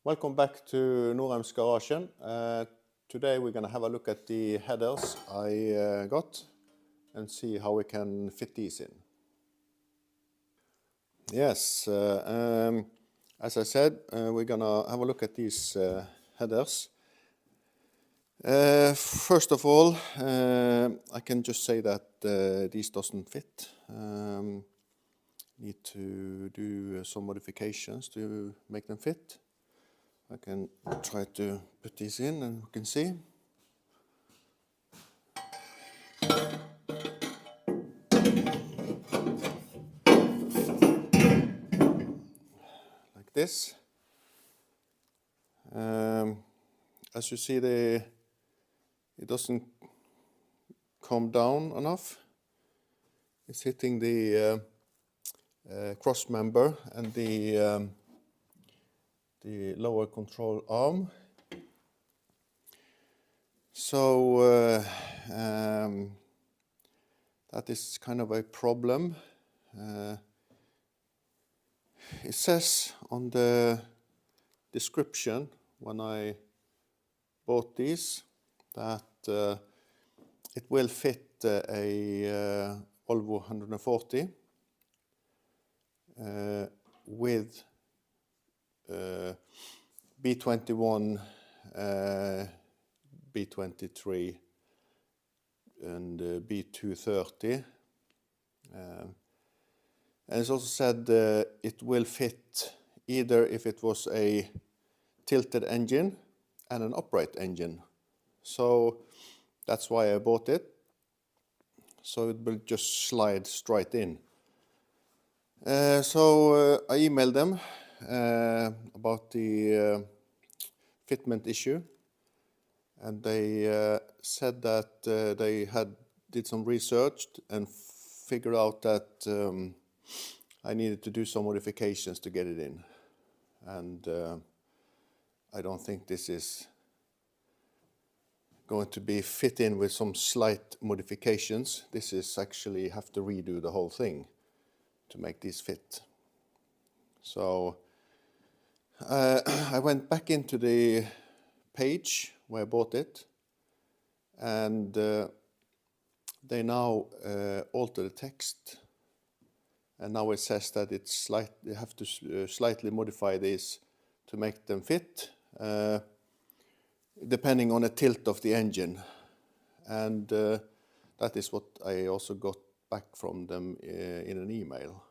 Welcome back to Norheim's Garage. Today we're going to have a look at the headers I got and see how we can fit these in. Yes, as I said, we're going to have a look at these headers. First of all, I can just say that these doesn't fit. Need to do some modifications to make them fit. I can try to put these in and you can see. Like this. As you see, it doesn't come down enough. It's hitting the cross member and the lower control arm. So that is kind of a problem. It says on the description when I bought these that it will fit a Volvo 140 with B21, B23 and B230. And it's also said it will fit either if it was a tilted engine and an upright engine. So that's why I bought it. So it will just slide straight in. So I emailed them about the fitment issue, and they said that they did some research and figured out that I needed to do some modifications to get it in, and I don't think this is going to be fit in with some slight modifications. This is actually have to redo the whole thing to make these fit. So I went back into the page where I bought it, and they now alter the text, and now it says that they have to slightly modify these to make them fit, depending on the tilt of the engine, and that is what I also got back from them in an email.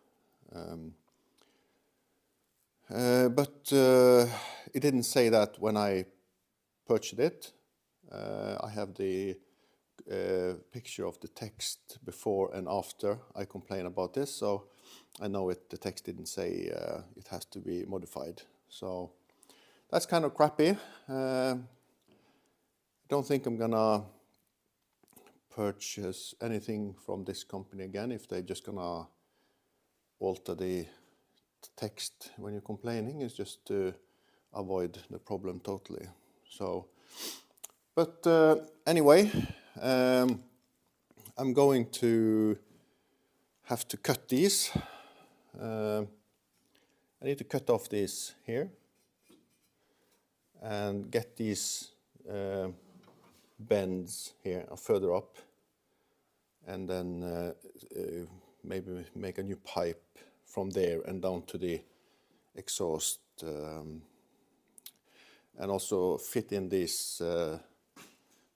But it didn't say that when I purchased it. I have the picture of the text before and after I complained about this, so I know the text didn't say it has to be modified. So that's kind of crappy. I don't think I'm gonna purchase anything from this company again if they're just gonna alter the text when you're complaining. It's just to avoid the problem totally. So, but anyway, I'm going to have to cut these. I need to cut off these here and get these bends here further up, and then maybe make a new pipe from there and down to the exhaust, and also fit in this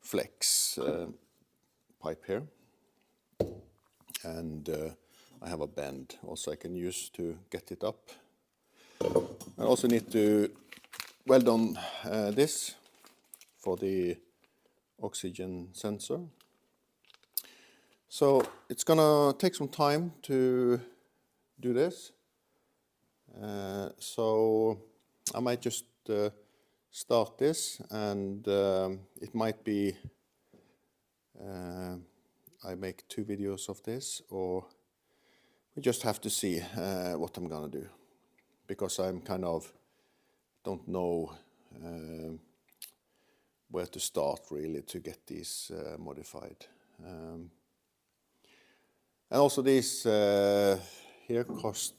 flex pipe here. And I have a bend also I can use to get it up. I also need to weld on this for the oxygen sensor. So it's gonna take some time to do this. So I might just start this, and it might be I make 2 videos of this, or we just have to see what I'm gonna do, because I'm kind of don't know where to start really to get these modified. And also these here cost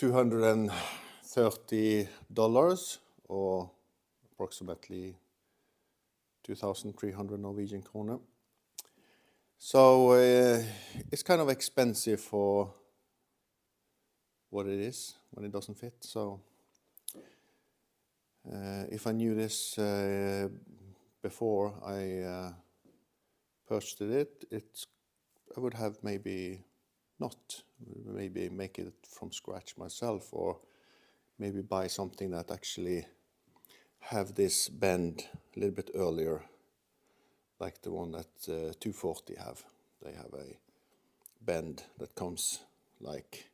$230 or approximately 2,300 Norwegian kroner. So it's kind of expensive for what it is when it doesn't fit. So if I knew this before I purchased it, I would have maybe make it from scratch myself, or maybe buy something that actually have this bend a little bit earlier, like the one that 240 have. They have a bend that comes like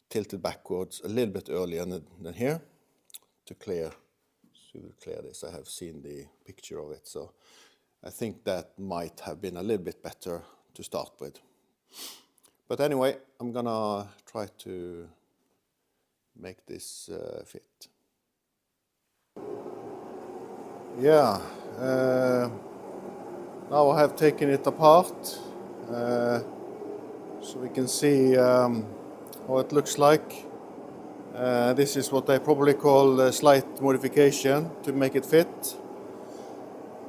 tilted backwards a little bit earlier than here to clear this. I have seen the picture of it, so I think that might have been a little bit better to start with. But anyway, I'm gonna try to make this fit. Yeah, now I have taken it apart so we can see how it looks like. This is what I probably call a slight modification to make it fit.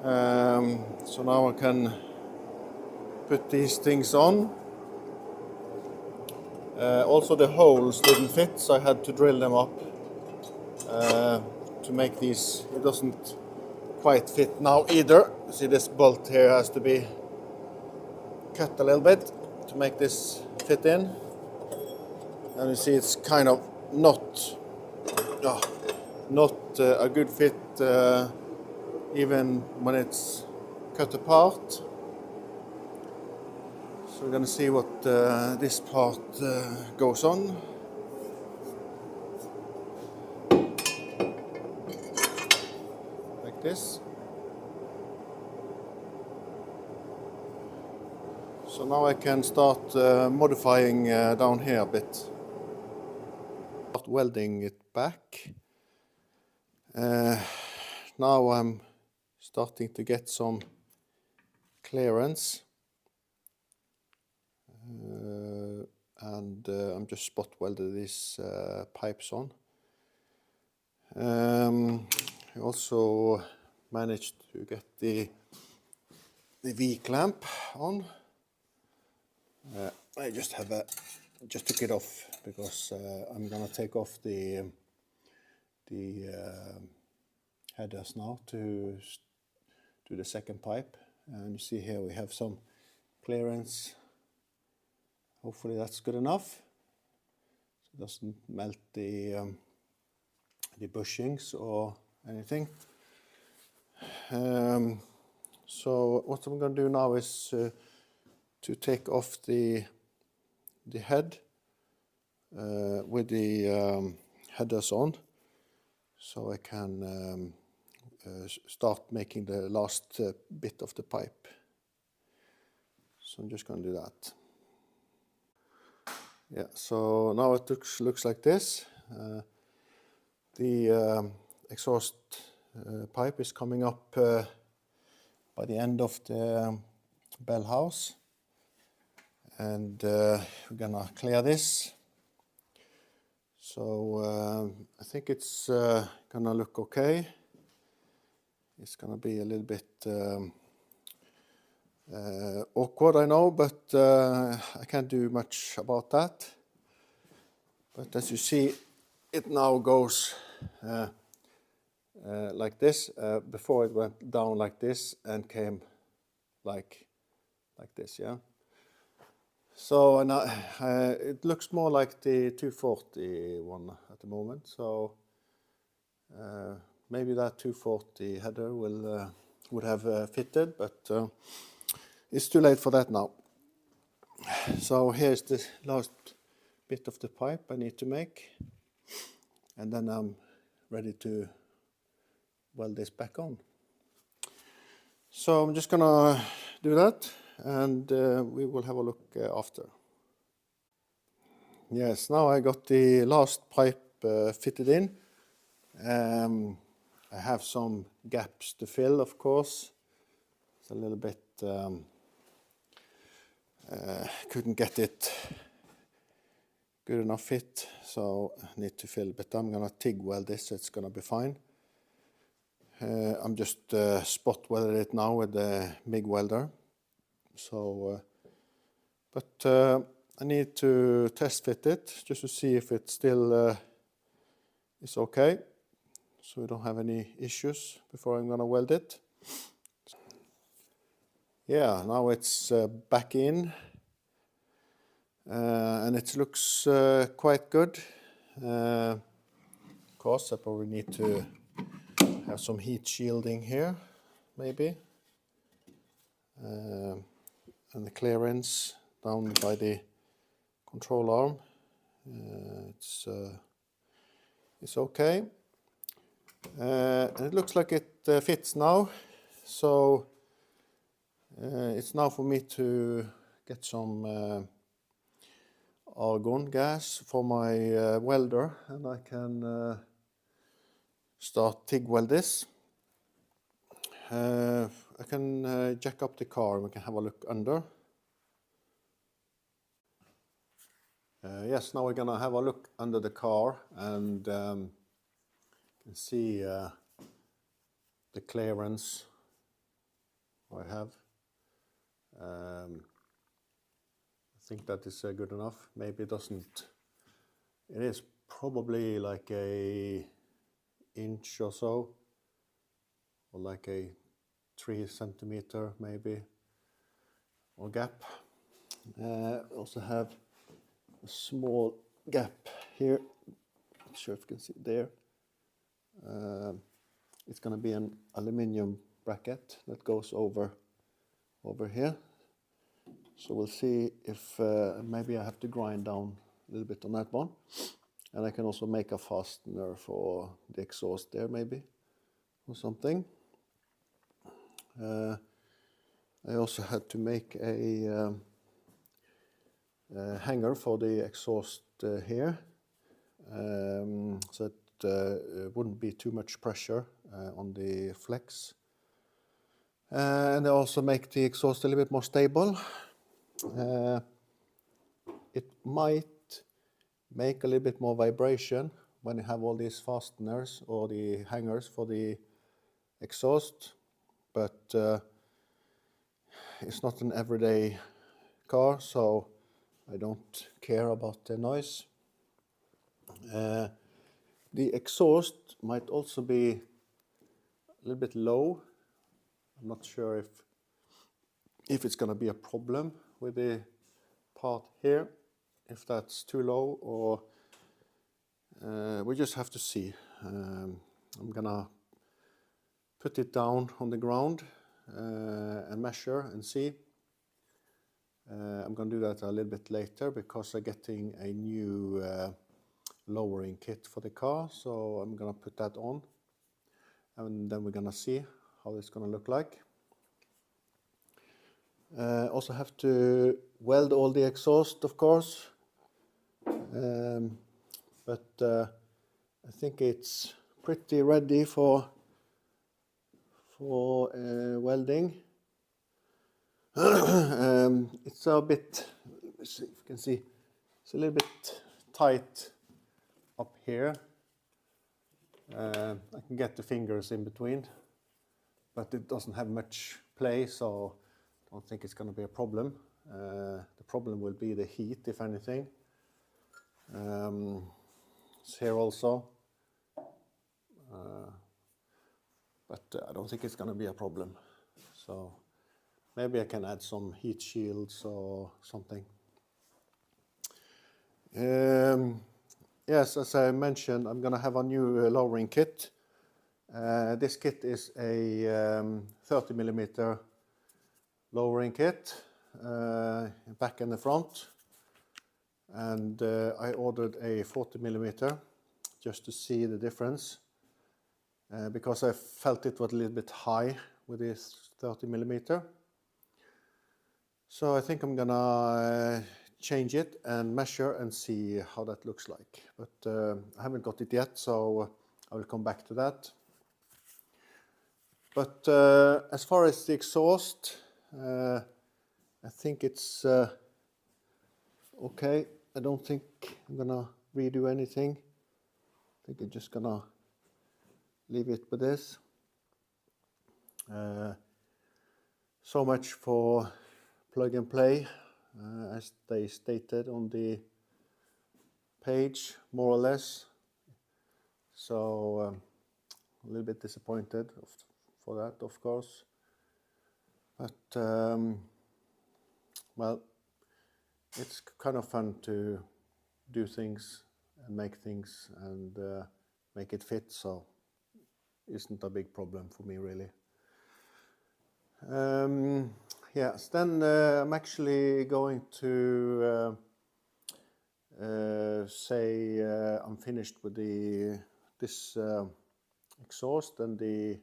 So now I can put these things on. Also the holes didn't fit, so I had to drill them up to make these. It doesn't quite fit now either. See, this bolt here has to be cut a little bit to make this fit in. And you see it's kind of not a good fit even when it's cut apart. So we're going to see what this part goes on. Like this. So now I can start modifying down here a bit. Start welding it back. Now I'm starting to get some clearance. And I'm just spot welded these pipes on. I also managed to get the V-clamp on. I just took it off because I'm gonna take off the headers now to do the second pipe. And you see here we have some clearance. Hopefully that's good enough, so it doesn't melt the bushings or anything. So what I'm going to do now is to take off the head with the headers on, so I can start making the last bit of the pipe. So I'm just going to do that. Yeah, so now it looks like this. The exhaust pipe is coming up by the end of the bell house, and we're gonna clear this. So I think it's gonna look okay. It's gonna be a little bit awkward, I know, but I can't do much about that. But as you see, it now goes like this. Before it went down like this and came like this, yeah. So now it looks more like the 240 one at the moment. So maybe that 240 header would have fitted, but it's too late for that now. So here's the last bit of the pipe I need to make, and then I'm ready to weld this back on. So I'm just gonna do that, and we will have a look after. Yes, now I got the last pipe fitted in. I have some gaps to fill, of course. It's a little bit couldn't get it good enough fit, so I need to fill, but I'm gonna TIG weld this, it's gonna be fine. I'm just spot welded it now with the MIG welder. So, but I need to test fit it just to see if it still is okay, so we don't have any issues before I'm gonna weld it. Yeah, now it's back in, and it looks quite good. Of course, I probably need to have some heat shielding here, maybe, and the clearance down by the control arm. It's okay, and it looks like it fits now. So it's now for me to get some argon gas for my welder, and I can start TIG weld this. I can jack up the car and we can have a look under. Yes, now we're gonna have a look under the car and you can see the clearance I have. I think that is good enough. Maybe it doesn't. It is probably like a inch or so, or like a 3 centimeter maybe, or gap. Also have a small gap here. Not sure if you can see it there. It's going to be an aluminium bracket that goes over here. So we'll see if maybe I have to grind down a little bit on that one. And I can also make a fastener for the exhaust there maybe, or something. I also had to make a hanger for the exhaust here, so it wouldn't be too much pressure on the flex. And I also make the exhaust a little bit more stable. It might make a little bit more vibration when you have all these fasteners or the hangers for the exhaust, but it's not an everyday car, so I don't care about the noise. The exhaust might also be a little bit low. I'm not sure if it's going to be a problem with the part here, if that's too low, or we just have to see. I'm gonna put it down on the ground and measure and see. I'm gonna do that a little bit later because I'm getting a new lowering kit for the car, so I'm gonna put that on, and then we're gonna see how it's gonna look like. Also have to weld all the exhaust, of course, but I think it's pretty ready for welding. It's a bit, let's see if you can see, it's a little bit tight up here. I can get the fingers in between, but it doesn't have much play, so I don't think it's going to be a problem. The problem will be the heat, if anything. It's here also, but I don't think it's going to be a problem. So maybe I can add some heat shields or something. Yes, as I mentioned, I'm going to have a new lowering kit. This kit is a 30mm lowering kit, back and the front, and I ordered a 40mm just to see the difference, because I felt it was a little bit high with this 30mm. So I think I'm gonna change it and measure and see how that looks like, but I haven't got it yet, so I will come back to that. But as far as the exhaust, I think it's okay. I don't think I'm gonna redo anything. I think I'm just gonna leave it with this. So much for plug and play, as they stated on the page, more or less. So a little bit disappointed for that, of course. But well, it's kind of fun to do things and make things and make it fit, so isn't a big problem for me really. Yes, then I'm actually going to say I'm finished with this exhaust and the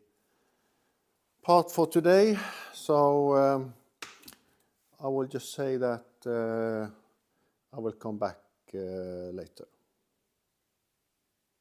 part for today. So I will just say that I will come back later.